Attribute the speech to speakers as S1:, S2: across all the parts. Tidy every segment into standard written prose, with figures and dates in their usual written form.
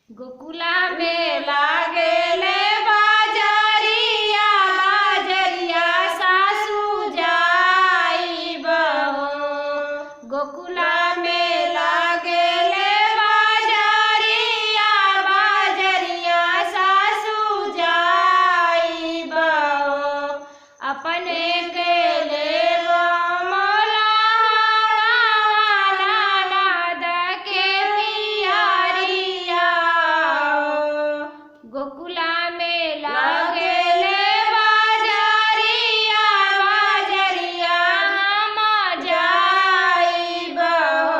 S1: गोकुला में लागेले बाजरिया बाजरिया सासू जाइब हो। गोकुला में लागेले बाजरिया बाजरिया सासू जाइब हो। अपने के लेबो मोला नाद के पियरिया हो। गोकुला में लागेले बाजरिया बाजरिया हम जाइब हो।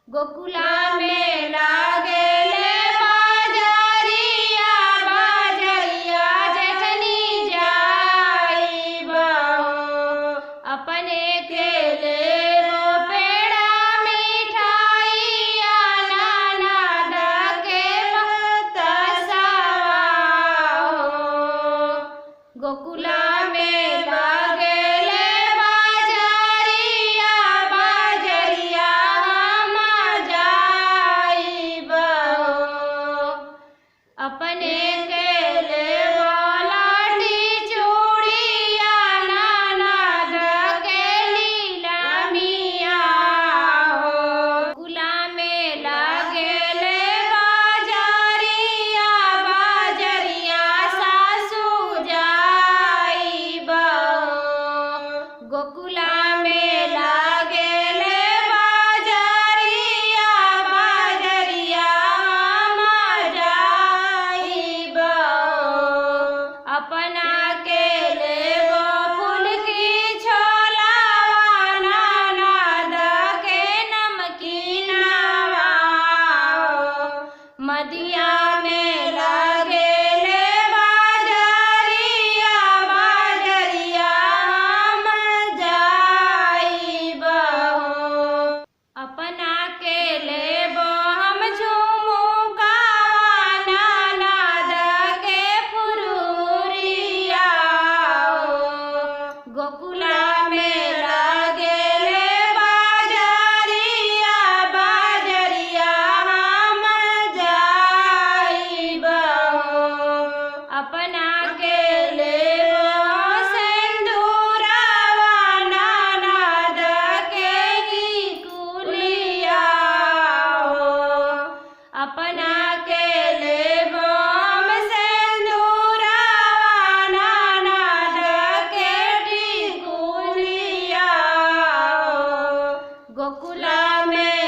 S1: गोकुला में लागेले बाजरिया बाजरिया जठनी जाइब हो। अपने के लेबो पेड़ा मिठाइया नाद के बतासवा हो। गोकुला में लागेले बाजरिया बाजरिया हम जाइब हो। अपने के लेबो लाठी चूड़िया नाद के लीलमिया हो। गोकुला में लागेले बाजरिया बाजरिया सासू जाइब हो। गोकुला में लागेले बाजरिया बाजरिया हम जाइब हो। अपना के लेबो फूल की छोलावा नाद के नमकीनवा हो। मदिया में लागेले बाजरिया बाजरिया हम जाइब हो। अपना के लेबो हम झुमुकावा नाद के फुरुरिया हो। गोकुला में लागेले बाजरिया बाजरिया हम जाइब हो। अपना के लेबो सिंदूरवा नाद के टिकुलिया हो। अपना के लेबो हम सिंदूरवा नाद के टिकुलिया हो। गोकुला में